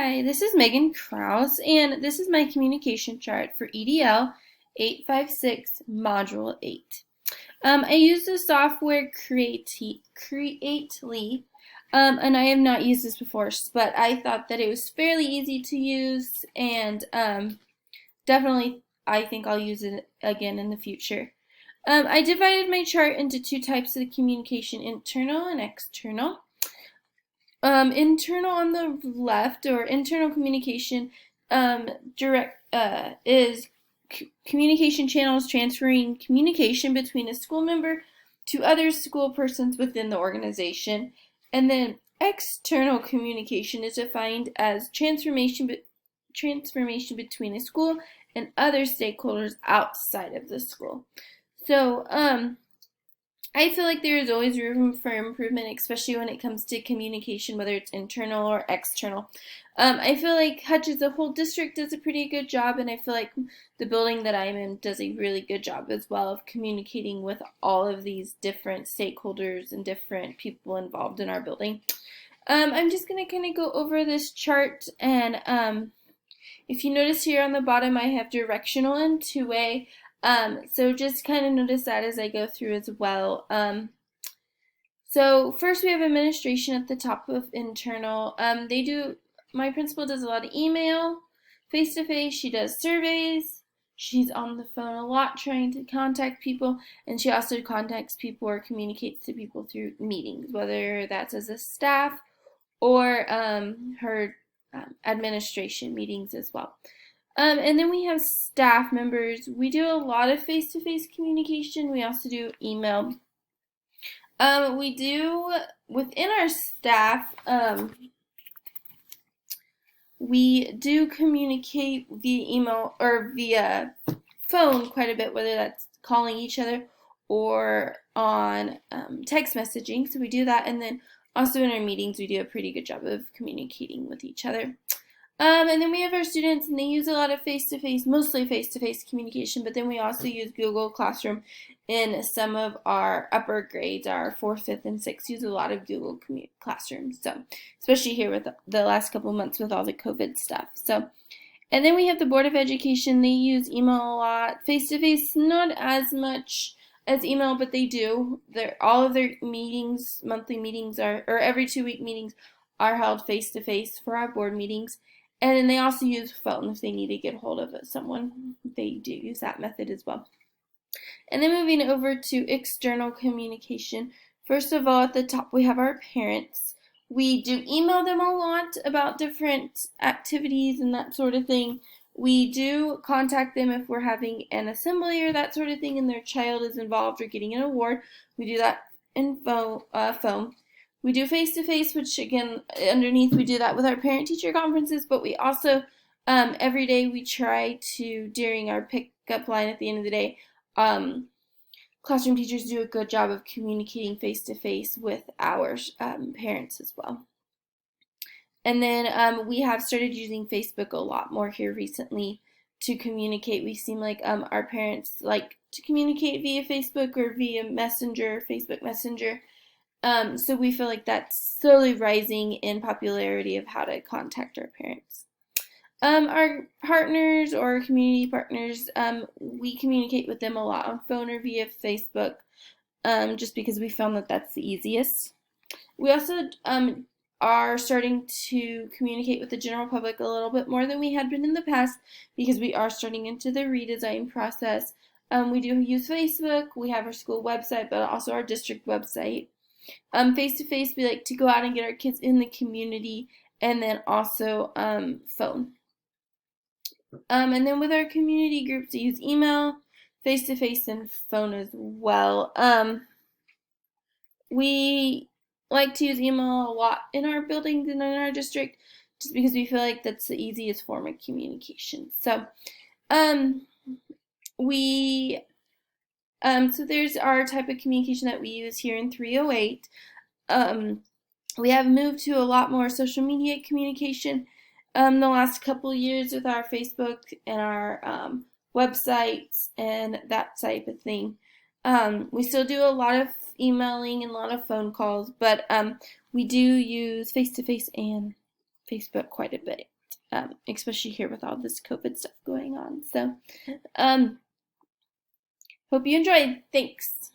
Hi, this is Megan Krause, and this is my communication chart for EDL856 Module 8. I use the software Creately, and I have not used this before, but I thought that it was fairly easy to use, and definitely I think I'll use it again in the future. I divided my chart into two types of communication, internal and external. Internal on the left, or internal communication, is communication channels transferring communication between a school member to other school persons within the organization. And then external communication is defined as transformation between a school and other stakeholders outside of the school. So, I feel like there is always room for improvement, especially when it comes to communication, whether it's internal or external. I feel like Hutch as a whole district does a pretty good job, and I feel like the building that I'm in does a really good job as well of communicating with all of these different stakeholders and different people involved in our building. I'm just going to kind of go over this chart, and if you notice here on the bottom, I have directional and two-way. So just kind of notice that as I go through as well. So first we have administration at the top of internal. My principal does a lot of email, face-to-face. She does surveys. She's on the phone a lot trying to contact people, and she also contacts people or communicates to people through meetings, whether that's as a staff or her administration meetings as well. And then we have staff members. We do a lot of face-to-face communication. We also do email. We do, within our staff, we do communicate via email or via phone quite a bit, whether that's calling each other or on text messaging. So we do that, and then also in our meetings, we do a pretty good job of communicating with each other. And then we have our students, and they use a lot of face-to-face, mostly face-to-face communication, but then we also use Google Classroom in some of our upper grades. Our 4th, 5th, and 6th use a lot of Google Classroom, so especially here with the last couple months with all the COVID stuff. So, and then we have the Board of Education. They use email a lot. Face-to-face, not as much as email, but they do. All of their meetings, monthly meetings or every 2-week meetings are held face-to-face for our board meetings. And then they also use phone if they need to get hold of someone. They do use that method as well. And then moving over to external communication. First of all, at the top we have our parents. We do email them a lot about different activities and that sort of thing. We do contact them if we're having an assembly or that sort of thing and their child is involved or getting an award. We do that in phone. We do face-to-face, which again, underneath we do that with our parent-teacher conferences, but we also, every day we try to, during our pickup line at the end of the day, classroom teachers do a good job of communicating face-to-face with our parents as well. And then we have started using Facebook a lot more here recently to communicate. We seem like our parents like to communicate via Facebook or via Messenger, Facebook Messenger. So we feel like that's slowly rising in popularity of how to contact our parents. Our partners or community partners, we communicate with them a lot on phone or via Facebook, just because we found that that's the easiest. We also are starting to communicate with the general public a little bit more than we had been in the past, because we are starting into the redesign process. We do use Facebook. We have our school website, but also our district website. Face-to-face, we like to go out and get our kids in the community, and then also phone. And then with our community groups, we use email, face-to-face, and phone as well. We like to use email a lot in our buildings and in our district, just because we feel like that's the easiest form of communication. So, so there's our type of communication that we use here in 308. We have moved to a lot more social media communication the last couple years with our Facebook and our websites and that type of thing. We still do a lot of emailing and a lot of phone calls, but we do use face-to-face and Facebook quite a bit. especially here with all this COVID stuff going on. So, hope you enjoyed. Thanks.